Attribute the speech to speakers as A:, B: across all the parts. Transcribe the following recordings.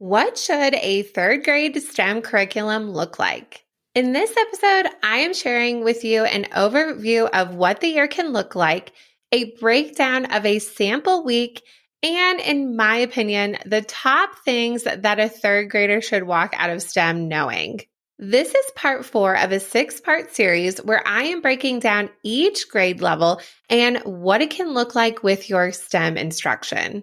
A: What should a third grade STEM curriculum look like? In this episode, I am sharing with you an overview of what the year can look like, a breakdown of a sample week, and in my opinion, the top things that a third grader should walk out of STEM knowing. This is part 4 of a 6-part series where I am breaking down each grade level and what it can look like with your STEM instruction.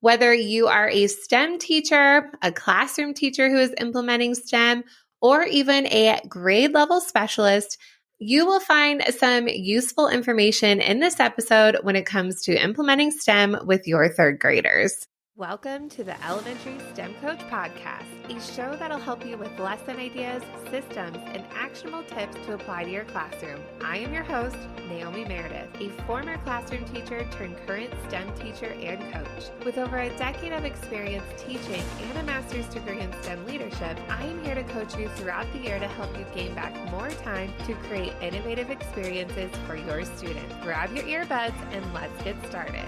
A: Whether you are a STEM teacher, a classroom teacher who is implementing STEM, or even a grade level specialist, you will find some useful information in this episode when it comes to implementing STEM with your third graders. Welcome to the Elementary STEM Coach Podcast, a show that'll help you with lesson ideas, systems, and actionable tips to apply to your classroom. I am your host, Naomi Meredith, a former classroom teacher turned current STEM teacher and coach. With over a decade of experience teaching and a master's degree in STEM leadership, I am here to coach you throughout the year to help you gain back more time to create innovative experiences for your students. Grab your earbuds and let's get started.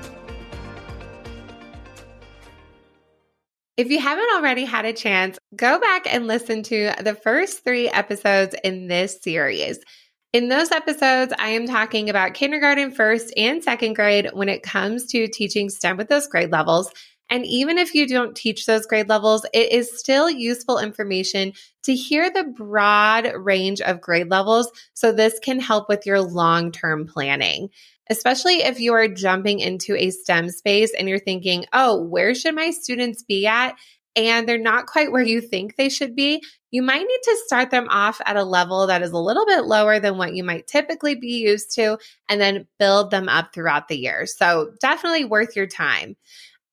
A: If you haven't already had a chance, go back and listen to the first 3 episodes in this series. In those episodes, I am talking about kindergarten, first and second grade when it comes to teaching STEM with those grade levels. And even if you don't teach those grade levels, it is still useful information to hear the broad range of grade levels, so this can help with your long-term planning. Especially if you are jumping into a STEM space and you're thinking, oh, where should my students be at? And they're not quite where you think they should be. You might need to start them off at a level that is a little bit lower than what you might typically be used to, and then build them up throughout the year. So definitely worth your time.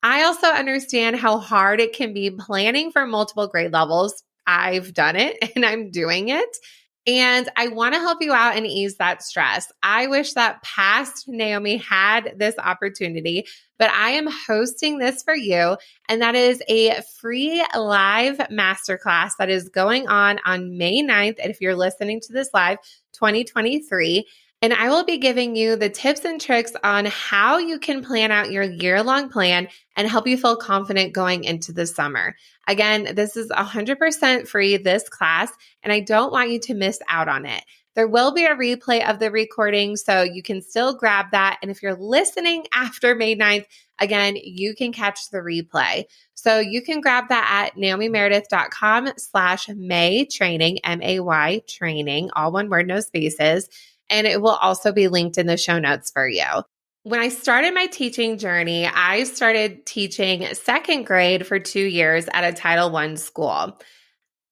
A: I also understand how hard it can be planning for multiple grade levels. I've done it and I'm doing it. And I want to help you out and ease that stress. I wish that past Naomi had this opportunity, but I am hosting this for you. And that is a free live masterclass that is going on May 9th. And if you're listening to this live, 2023. And I will be giving you the tips and tricks on how you can plan out your year-long plan and help you feel confident going into the summer. Again, this is 100% free, this class, and I don't want you to miss out on it. There will be a replay of the recording, so you can still grab that. And if you're listening after May 9th, again, you can catch the replay. So you can grab that at naomimeredith.com/May training, MAY training, all one word, no spaces. And it will also be linked in the show notes for you. When I started my teaching journey, I started teaching second grade for 2 years at a Title I school.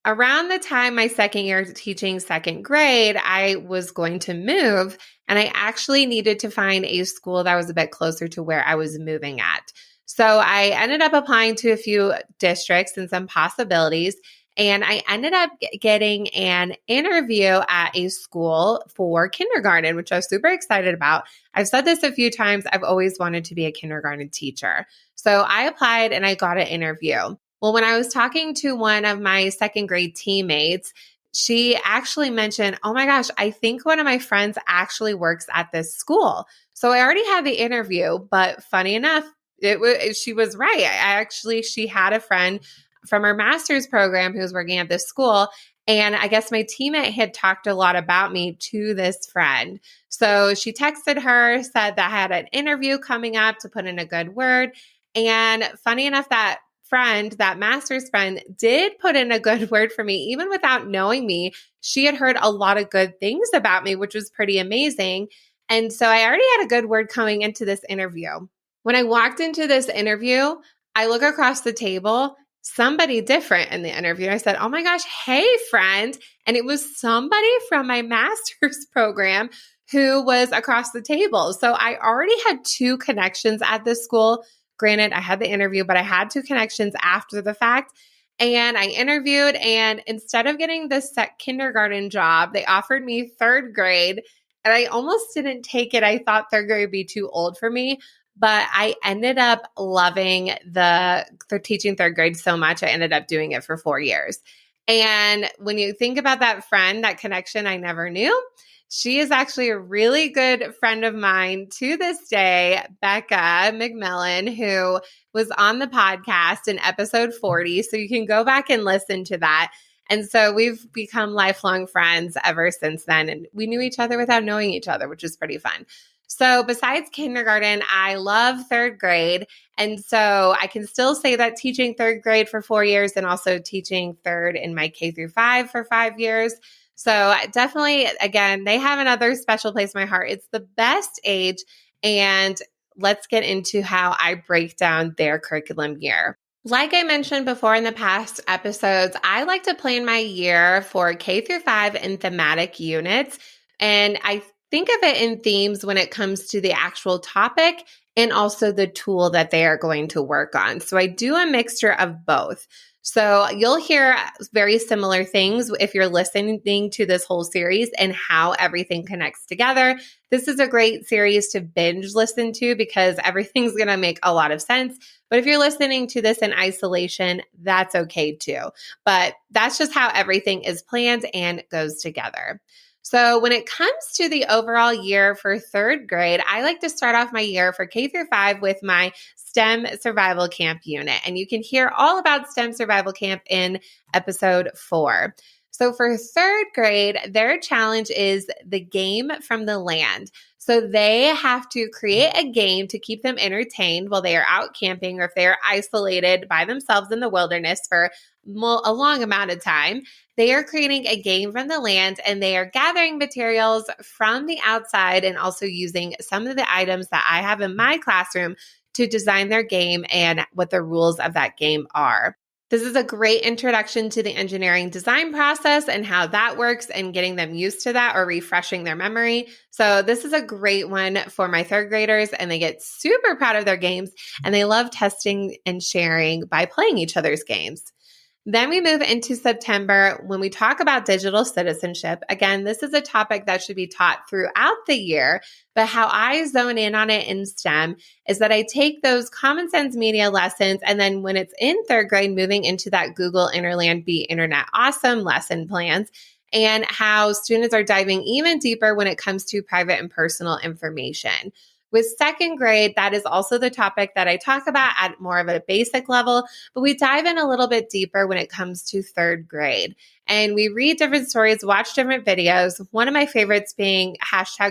A: Around the time my second year teaching second grade, I was going to move, and I actually needed to find a school that was a bit closer to where I was moving at. So I ended up applying to a few districts and some possibilities. And I ended up getting an interview at a school for kindergarten, which I was super excited about. I've said this a few times. I've always wanted to be a kindergarten teacher. So I applied and I got an interview. Well, when I was talking to one of my second grade teammates, she actually mentioned, oh my gosh, I think one of my friends actually works at this school. So I already had the interview, but funny enough, she was right. She had a friend from her master's program who was working at this school. And I guess my teammate had talked a lot about me to this friend. So she texted her, said that I had an interview coming up to put in a good word. And funny enough, that friend, that master's friend, did put in a good word for me. Even without knowing me, she had heard a lot of good things about me, which was pretty amazing. And so I already had a good word coming into this interview. When I walked into this interview, I look across the table, somebody different in the interview. I said, oh my gosh, hey friend. And it was somebody from my master's program who was across the table. So I already had 2 connections at this school. Granted, I had the interview, but I had 2 connections after the fact. And I interviewed, and instead of getting this kindergarten job, they offered me third grade. And I almost didn't take it. I thought third grade would be too old for me. But I ended up loving the teaching third grade so much. I ended up doing it for 4 years. And when you think about that friend, that connection I never knew, she is actually a really good friend of mine to this day, Becca McMillan, who was on the podcast in episode 40. So you can go back and listen to that. And so we've become lifelong friends ever since then. And we knew each other without knowing each other, which is pretty fun. So besides kindergarten, I love third grade. And so I can still say that teaching third grade for 4 years and also teaching third in my K-5 for 5 years. So definitely, again, they have another special place in my heart. It's the best age. And let's get into how I break down their curriculum year. Like I mentioned before in the past episodes, I like to plan my year for K-5 in thematic units. And I think of it in themes when it comes to the actual topic and also the tool that they are going to work on. So I do a mixture of both. So you'll hear very similar things if you're listening to this whole series and how everything connects together. This is a great series to binge listen to because everything's going to make a lot of sense. But if you're listening to this in isolation, that's okay too. But that's just how everything is planned and goes together. So when it comes to the overall year for third grade, I like to start off my year for K-5 with my STEM Survival Camp unit. And you can hear all about STEM Survival Camp in episode 4. So for third grade, their challenge is the game from the land. So they have to create a game to keep them entertained while they are out camping or if they are isolated by themselves in the wilderness for a long amount of time. They are creating a game from the land and they are gathering materials from the outside and also using some of the items that I have in my classroom to design their game and what the rules of that game are. This is a great introduction to the engineering design process and how that works and getting them used to that or refreshing their memory. So this is a great one for my third graders and they get super proud of their games and they love testing and sharing by playing each other's games. Then we move into September when we talk about digital citizenship. Again, this is a topic that should be taught throughout the year, but how I zone in on it in STEM is that I take those common sense media lessons and then when it's in third grade, moving into that Google Interland Be Internet Awesome lesson plans and how students are diving even deeper when it comes to private and personal information. With second grade, that is also the topic that I talk about at more of a basic level, but we dive in a little bit deeper when it comes to third grade. And we read different stories, watch different videos. One of my favorites being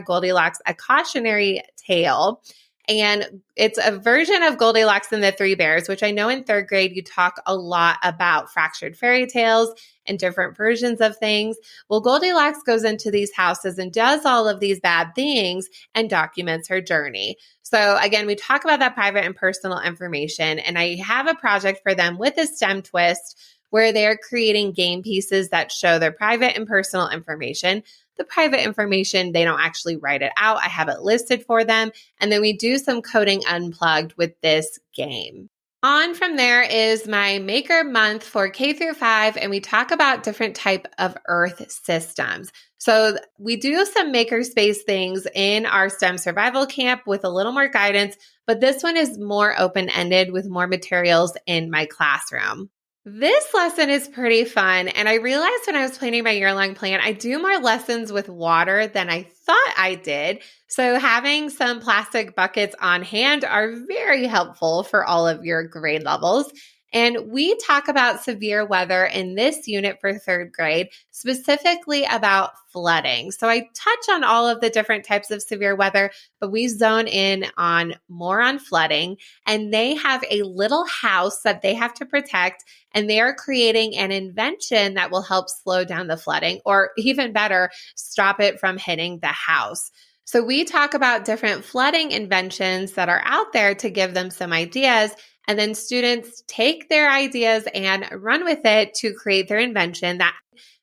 A: #Goldilocks, a cautionary tale. And it's a version of Goldilocks and the Three Bears, which I know in third grade you talk a lot about fractured fairy tales and different versions of things. Well, Goldilocks goes into these houses and does all of these bad things and documents her journey. So again, we talk about that private and personal information, and I have a project for them with a STEM twist where they're creating game pieces that show their private and personal information. The private information, they don't actually write it out. I have it listed for them. And then we do some coding unplugged with this game. On from there is my maker month for K-5, and we talk about different type of earth systems. So we do some makerspace things in our STEM survival camp with a little more guidance, but this one is more open-ended with more materials in my classroom. This lesson is pretty fun, and I realized when I was planning my year-long plan, I do more lessons with water than I thought I did. So having some plastic buckets on hand are very helpful for all of your grade levels. And we talk about severe weather in this unit for third grade, specifically about flooding. So I touch on all of the different types of severe weather, but we zone in on more on flooding. And they have a little house that they have to protect, and they are creating an invention that will help slow down the flooding, or even better, stop it from hitting the house. So we talk about different flooding inventions that are out there to give them some ideas. And then students take their ideas and run with it to create their invention that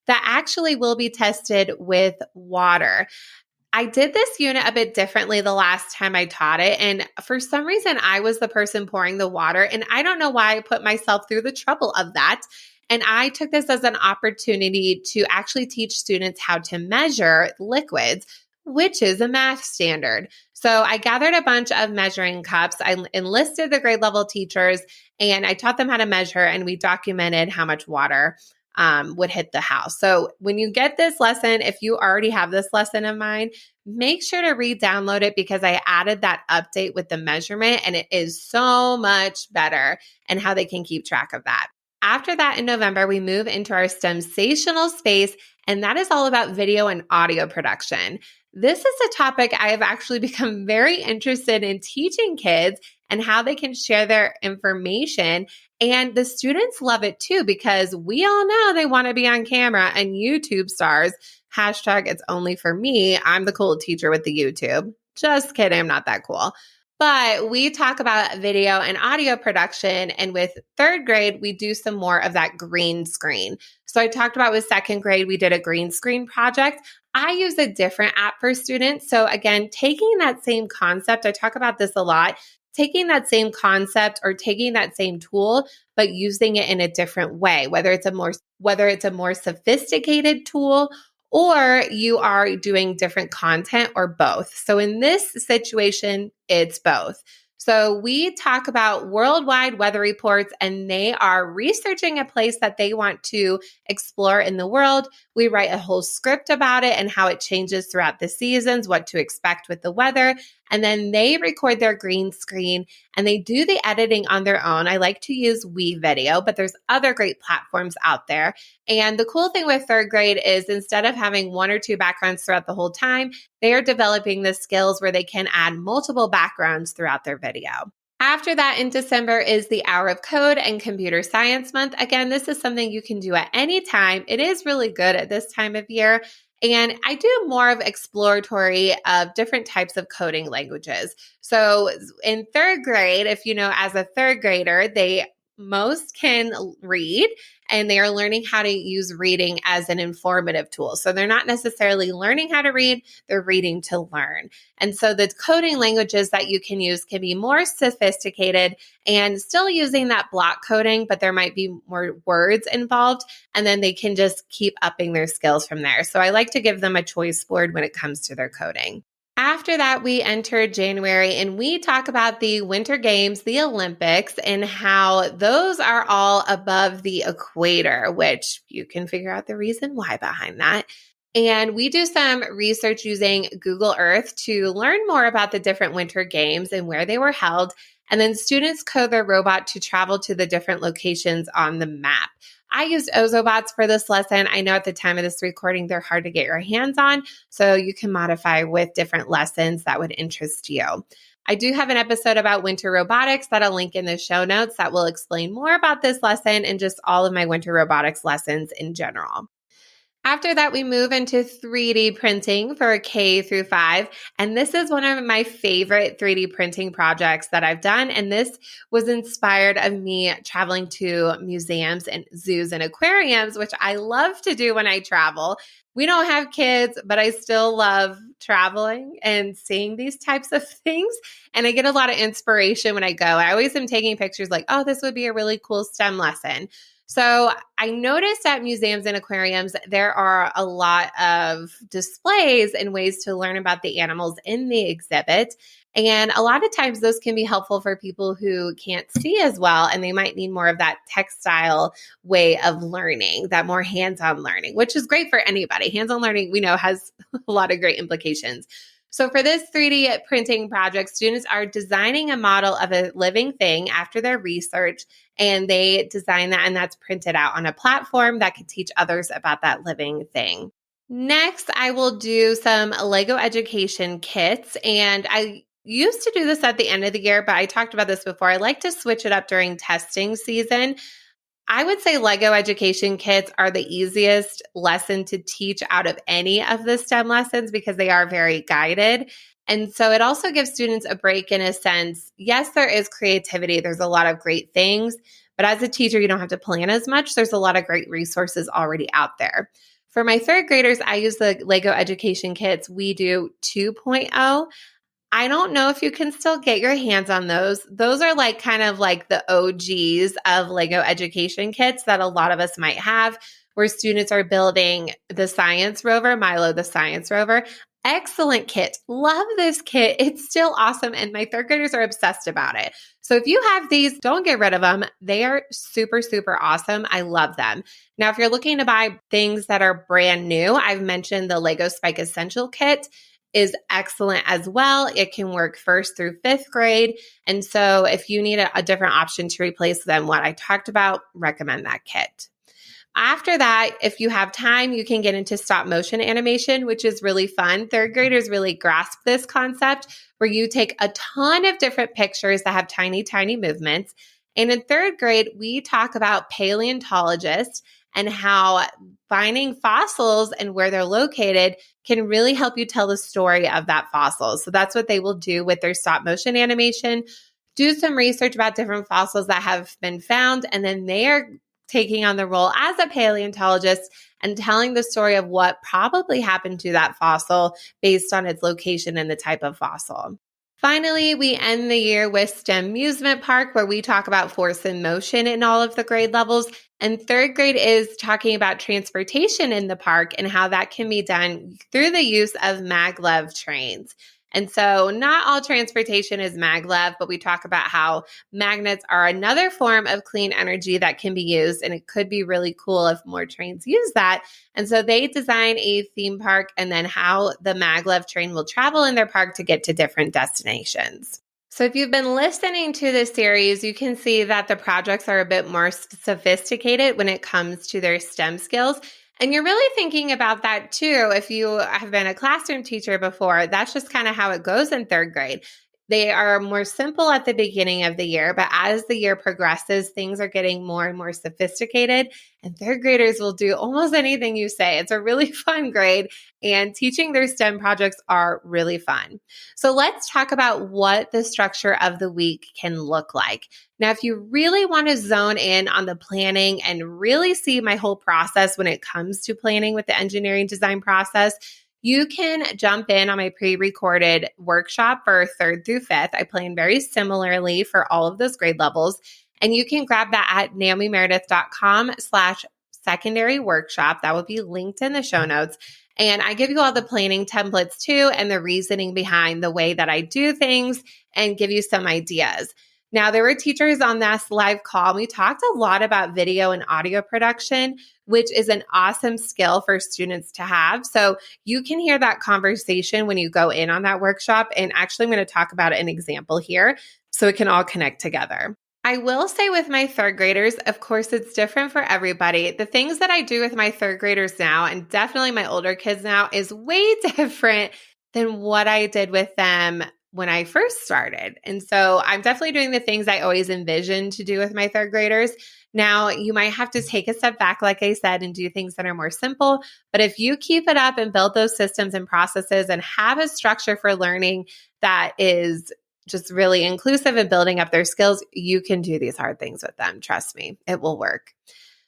A: actually will be tested with water. I did this unit a bit differently the last time I taught it. And for some reason, I was the person pouring the water. And I don't know why I put myself through the trouble of that. And I took this as an opportunity to actually teach students how to measure liquids, which is a math standard. So I gathered a bunch of measuring cups. I enlisted the grade level teachers and I taught them how to measure, and we documented how much water would hit the house. So when you get this lesson, if you already have this lesson of mine, make sure to re-download it because I added that update with the measurement and it is so much better and how they can keep track of that. After that, in November, we move into our STEMsational space, and that is all about video and audio production. This is a topic I have actually become very interested in teaching kids and how they can share their information. And the students love it too, because we all know they want to be on camera and YouTube stars. Hashtag it's only for me. I'm the cool teacher with the YouTube. Just kidding. I'm not that cool. But we talk about video and audio production. And with third grade, we do some more of that green screen. So I talked about with second grade, we did a green screen project. I use a different app for students. So again, taking that same concept, I talk about this a lot, taking that same concept or taking that same tool, but using it in a different way, whether it's a more sophisticated tool or you are doing different content or both. So in this situation, it's both. So we talk about worldwide weather reports and they are researching a place that they want to explore in the world. We write a whole script about it and how it changes throughout the seasons, what to expect with the weather. And then they record their green screen and they do the editing on their own. I like to use WeVideo, but there's other great platforms out there. And the cool thing with third grade is instead of having one or two backgrounds throughout the whole time, they are developing the skills where they can add multiple backgrounds throughout their video. After that, in December is the Hour of Code and Computer Science Month. Again, this is something you can do at any time. It is really good at this time of year. And I do more of exploratory of different types of coding languages. So in third grade, if you know, as a third grader, most can read and they are learning how to use reading as an informative tool. So they're not necessarily learning how to read, they're reading to learn. And so the coding languages that you can use can be more sophisticated and still using that block coding, but there might be more words involved. And then they can just keep upping their skills from there. So I like to give them a choice board when it comes to their coding. After that, we enter January and we talk about the Winter Games, the Olympics, and how those are all above the equator, which you can figure out the reason why behind that. And we do some research using Google Earth to learn more about the different Winter Games and where they were held. And then students code their robot to travel to the different locations on the map. I used Ozobots for this lesson. I know at the time of this recording, they're hard to get your hands on, so you can modify with different lessons that would interest you. I do have an episode about winter robotics that I'll link in the show notes that will explain more about this lesson and just all of my winter robotics lessons in general. After that, we move into 3D printing for K through 5. And this is one of my favorite 3D printing projects that I've done. And this was inspired of me traveling to museums and zoos and aquariums, which I love to do when I travel. We don't have kids, but I still love traveling and seeing these types of things. And I get a lot of inspiration when I go. I always am taking pictures like, oh, this would be a really cool STEM lesson. So I noticed at museums and aquariums, there are a lot of displays and ways to learn about the animals in the exhibit. And a lot of times those can be helpful for people who can't see as well, and they might need more of that textile way of learning, that more hands-on learning, which is great for anybody. Hands-on learning, we know, has a lot of great implications. So for this 3D printing project, students are designing a model of a living thing after their research, and they design that, and that's printed out on a platform that could teach others about that living thing. Next, I will do some Lego education kits, and I used to do this at the end of the year, but I talked about this before. I like to switch it up during testing season. I would say Lego education kits are the easiest lesson to teach out of any of the STEM lessons because they are very guided. And so it also gives students a break in a sense. Yes, there is creativity. There's a lot of great things, but as a teacher, you don't have to plan as much. There's a lot of great resources already out there. For my third graders, I use the Lego education kits. We do 2.0. I don't know if you can still get your hands on those. Those are like kind of like the OGs of Lego education kits that a lot of us might have, where students are building the science rover, Milo the science rover. Excellent kit. Love this kit. It's still awesome. And my third graders are obsessed about it. So if you have these, don't get rid of them. They are super, super awesome. I love them. Now, if you're looking to buy things that are brand new, I've mentioned the Lego Spike Essential Kit is excellent as well. It can work first through fifth grade. And so if you need a different option to replace than what I talked about, recommend that kit. After that, if you have time, you can get into stop motion animation, which is really fun. Third graders really grasp this concept where you take a ton of different pictures that have tiny, tiny movements. And in third grade, we talk about paleontologists and how finding fossils and where they're located can really help you tell the story of that fossil. So that's what they will do with their stop motion animation. Do some research about different fossils that have been found, and then they are taking on the role as a paleontologist and telling the story of what probably happened to that fossil based on its location and the type of fossil. Finally, we end the year with STEM Amusement Park, where we talk about force and motion in all of the grade levels. And third grade is talking about transportation in the park and how that can be done through the use of maglev trains. And so not all transportation is maglev, but we talk about how magnets are another form of clean energy that can be used. And it could be really cool if more trains use that. And so they design a theme park and then how the maglev train will travel in their park to get to different destinations. So if you've been listening to this series, you can see that the projects are a bit more sophisticated when it comes to their STEM skills. And you're really thinking about that too. If you have been a classroom teacher before, that's just kind of how it goes in third grade. They are more simple at the beginning of the year, but as the year progresses, things are getting more and more sophisticated, and third graders will do almost anything you say. It's a really fun grade, and teaching their STEM projects are really fun. So let's talk about what the structure of the week can look like. Now, if you really want to zone in on the planning and really see my whole process when it comes to planning with the engineering design process, you can jump in on my pre-recorded workshop for third through fifth. I plan very similarly for all of those grade levels. And you can grab that at naomimeredith.com/secondary workshop. That will be linked in the show notes. And I give you all the planning templates too, and the reasoning behind the way that I do things and give you some ideas. Now, there were teachers on this live call. We talked a lot about video and audio production, which is an awesome skill for students to have. So you can hear that conversation when you go in on that workshop. And actually, I'm going to talk about an example here so it can all connect together. I will say with my third graders, of course, it's different for everybody. The things that I do with my third graders now, and definitely my older kids now, is way different than what I did with them when I first started. And so I'm definitely doing the things I always envisioned to do with my third graders. Now, you might have to take a step back, like I said, and do things that are more simple. But if you keep it up and build those systems and processes and have a structure for learning that is just really inclusive and building up their skills, you can do these hard things with them. Trust me, it will work.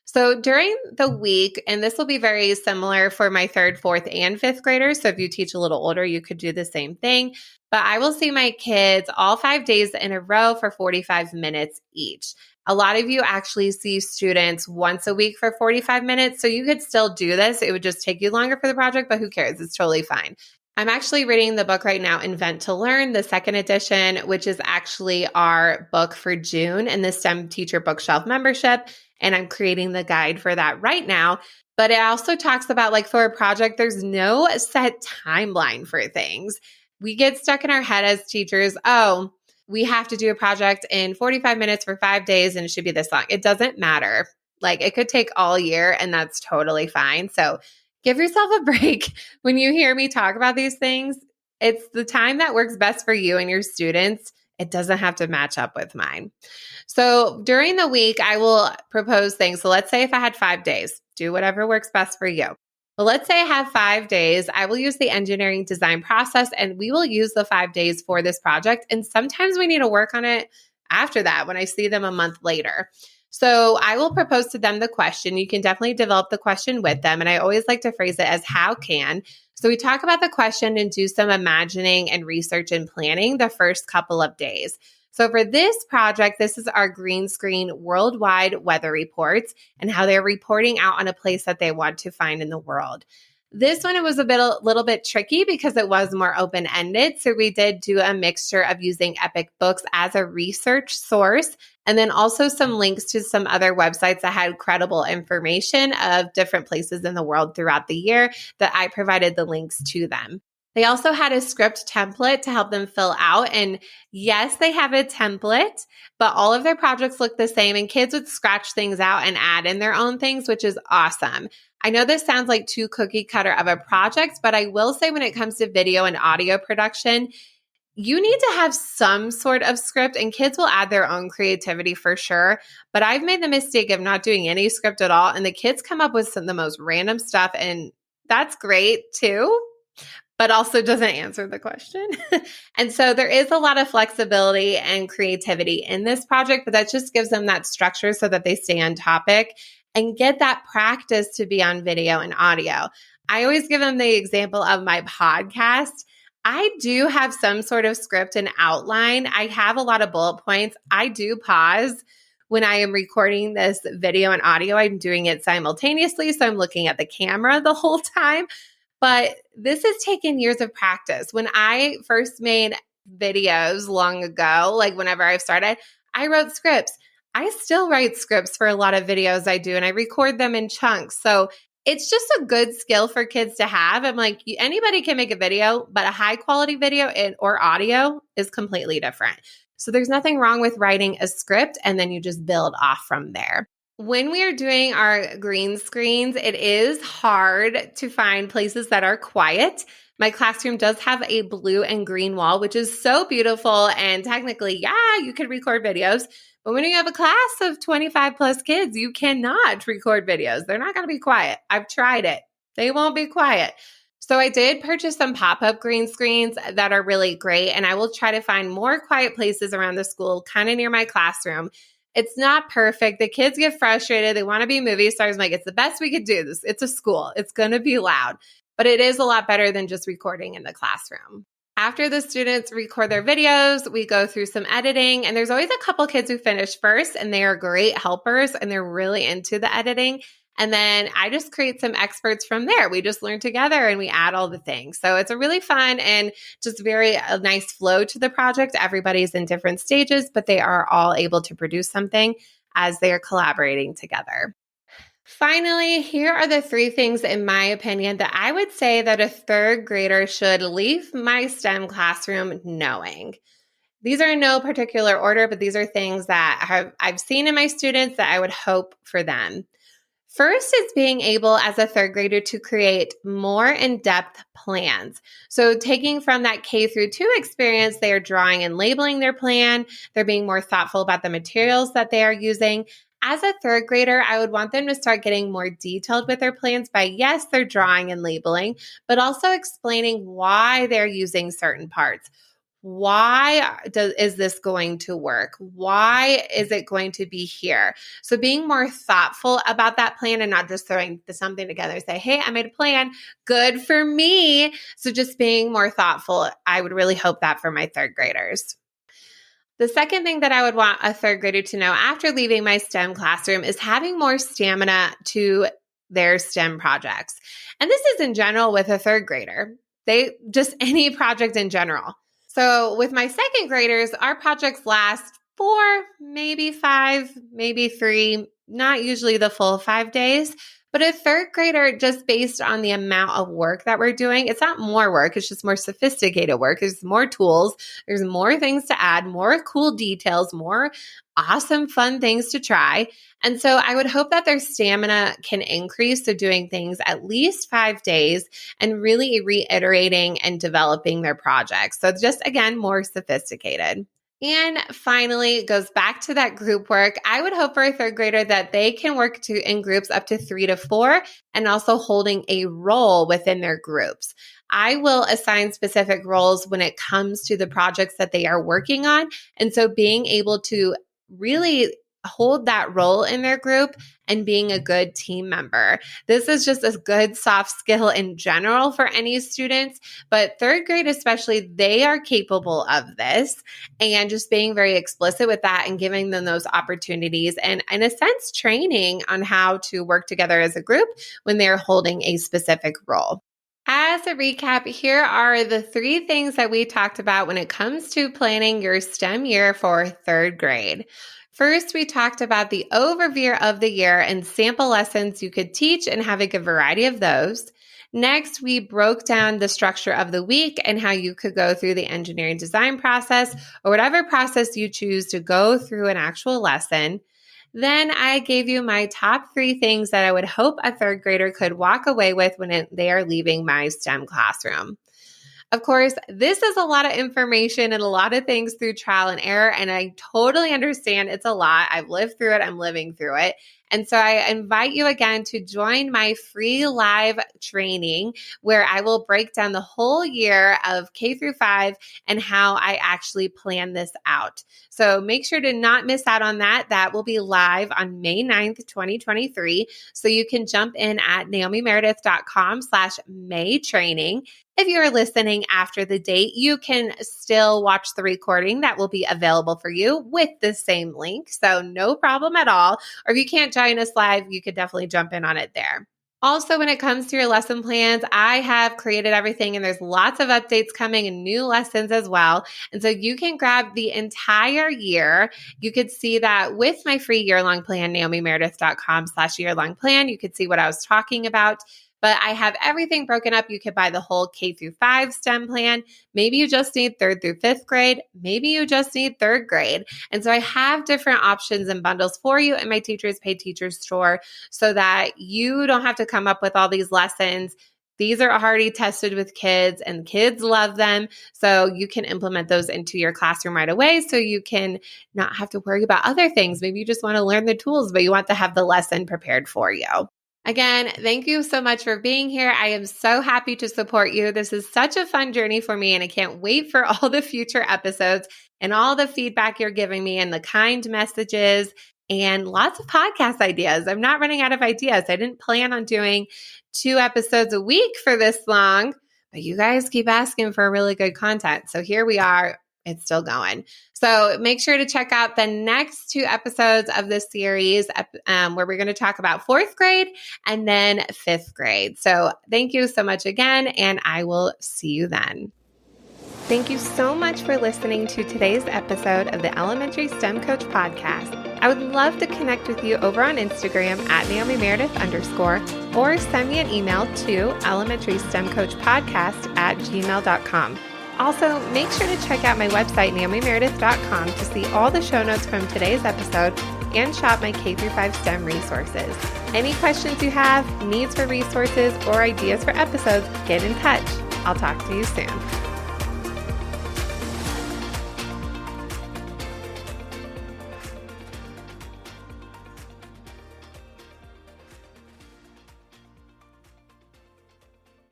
A: So during the week, and this will be very similar for my third, fourth, and fifth graders. So if you teach a little older, you could do the same thing. But I will see my kids all 5 days in a row for 45 minutes each. A lot of you actually see students once a week for 45 minutes. So you could still do this. It would just take you longer for the project, but who cares? It's totally fine. I'm actually reading the book right now, Invent to Learn, the second edition, which is actually our book for June in the STEM Teacher Bookshelf membership. And I'm creating the guide for that right now. But it also talks about, like, for a project, there's no set timeline for things. We get stuck in our head as teachers, oh, we have to do a project in 45 minutes for 5 days and it should be this long. It doesn't matter. Like, it could take all year and that's totally fine. So give yourself a break when you hear me talk about these things. It's the time that works best for you and your students. It doesn't have to match up with mine. So during the week, I will propose things. So let's say if I had 5 days, do whatever works best for you. Well, let's say I have 5 days. I will use the engineering design process and we will use the 5 days for this project. And sometimes we need to work on it after that when I see them a month later. So I will propose to them the question. You can definitely develop the question with them. And I always like to phrase it as how can. So we talk about the question and do some imagining and research and planning the first couple of days. So for this project, this is our green screen worldwide weather reports and how they're reporting out on a place that they want to find in the world. This one, it was a little bit tricky because it was more open-ended. So we did do a mixture of using Epic Books as a research source, and then also some links to some other websites that had credible information of different places in the world throughout the year that I provided the links to them. They also had a script template to help them fill out. And yes, they have a template, but all of their projects look the same, and kids would scratch things out and add in their own things, which is awesome. I know this sounds like too cookie cutter of a project, but I will say when it comes to video and audio production, you need to have some sort of script, and kids will add their own creativity for sure. But I've made the mistake of not doing any script at all, and the kids come up with the most random stuff, and that's great too, but also doesn't answer the question. And so there is a lot of flexibility and creativity in this project, but that just gives them that structure so that they stay on topic and get that practice to be on video and audio. I always give them the example of my podcast. I do have some sort of script and outline. I have a lot of bullet points. I do pause when I am recording this video and audio. I'm doing it simultaneously, so I'm looking at the camera the whole time. But this has taken years of practice. When I first made videos long ago, like whenever I started, I wrote scripts. I still write scripts for a lot of videos I do, and I record them in chunks. So it's just a good skill for kids to have. I'm like, anybody can make a video, but a high quality video or audio is completely different. So there's nothing wrong with writing a script, and then you just build off from there. When we are doing our green screens, it is hard to find places that are quiet. My classroom does have a blue and green wall, which is so beautiful. And technically, yeah, you could record videos. But when you have a class of 25 plus kids, you cannot record videos. They're not going to be quiet. I've tried it. They won't be quiet. So I did purchase some pop-up green screens that are really great. And I will try to find more quiet places around the school, kind of near my classroom. It's not perfect. The kids get frustrated. They want to be movie stars. I'm like, it's the best we could do. It's a school. It's going to be loud, but it is a lot better than just recording in the classroom. After the students record their videos, we go through some editing, and there's always a couple kids who finish first, and they are great helpers and they're really into the editing. And then I just create some experts from there. We just learn together and we add all the things. So it's a really fun and just a nice flow to the project. Everybody's in different stages, but they are all able to produce something as they are collaborating together. Finally, here are the 3 things, in my opinion, that I would say that a third grader should leave my STEM classroom knowing. These are in no particular order, but these are things that I've seen in my students that I would hope for them. First is being able as a third grader to create more in-depth plans. So taking from that K through 2 experience, they are drawing and labeling their plan. They're being more thoughtful about the materials that they are using. As a third grader, I would want them to start getting more detailed with their plans by, yes, they're drawing and labeling, but also explaining why they're using certain parts. Why is this going to work? Why is it going to be here? So being more thoughtful about that plan and not just throwing something together and say, hey, I made a plan. Good for me. So just being more thoughtful, I would really hope that for my third graders. The second thing that I would want a third grader to know after leaving my STEM classroom is having more stamina to their STEM projects. And this is in general with a third grader. Just any project in general. So with my second graders, our projects last 4, maybe 5, maybe 3, not usually the full 5 days. But a third grader, just based on the amount of work that we're doing, it's not more work, it's just more sophisticated work. There's more tools, there's more things to add, more cool details, more awesome, fun things to try. And so I would hope that their stamina can increase. So doing things at least 5 days and really reiterating and developing their projects. So just, again, more sophisticated. And finally, it goes back to that group work. I would hope for a third grader that they can work in groups up to 3 to 4 and also holding a role within their groups. I will assign specific roles when it comes to the projects that they are working on. And so being able to really hold that role in their group and being a good team member. This is just a good soft skill in general for any students, but third grade especially, they are capable of this, and just being very explicit with that and giving them those opportunities and, in a sense, training on how to work together as a group when they're holding a specific role. As a recap, here are the 3 things that we talked about when it comes to planning your STEM year for third grade. First, we talked about the overview of the year and sample lessons you could teach and have a good variety of those. Next, we broke down the structure of the week and how you could go through the engineering design process or whatever process you choose to go through an actual lesson. Then I gave you my top 3 things that I would hope a third grader could walk away with when they are leaving my STEM classroom. Of course, this is a lot of information and a lot of things through trial and error, and I totally understand it's a lot. I've lived through it. I'm living through it. And so I invite you again to join my free live training where I will break down the whole year of K-5 and how I actually plan this out. So make sure to not miss out on that. That will be live on May 9th, 2023. So you can jump in at naomimeredith.com/May training. If you're listening after the date, you can still watch the recording that will be available for you with the same link. So no problem at all. Or if you can't join us live, you could definitely jump in on it there. Also, when it comes to your lesson plans, I have created everything and there's lots of updates coming and new lessons as well. And so you can grab the entire year. You could see that with my free year-long plan, naomimeredith.com/year-long plan. You could see what I was talking about. But I have everything broken up. You could buy the whole K-5 STEM plan. Maybe you just need 3rd through 5th grade. Maybe you just need 3rd grade. And so I have different options and bundles for you in my Teachers Pay Teachers store so that you don't have to come up with all these lessons. These are already tested with kids and kids love them. So you can implement those into your classroom right away so you can not have to worry about other things. Maybe you just want to learn the tools, but you want to have the lesson prepared for you. Again, thank you so much for being here. I am so happy to support you. This is such a fun journey for me, and I can't wait for all the future episodes and all the feedback you're giving me and the kind messages and lots of podcast ideas. I'm not running out of ideas. I didn't plan on doing 2 episodes a week for this long, but you guys keep asking for really good content. So here we are. It's still going. So make sure to check out the next 2 episodes of this series where we're going to talk about 4th grade and then 5th grade. So thank you so much again, and I will see you then. Thank you so much for listening to today's episode of the Elementary STEM Coach Podcast. I would love to connect with you over on Instagram at @NaomiMeredith_ or send me an email to elementarystemcoachpodcast@gmail.com. Also, make sure to check out my website, naomimeredith.com, to see all the show notes from today's episode and shop my K-5 STEM resources. Any questions you have, needs for resources, or ideas for episodes, get in touch. I'll talk to you soon.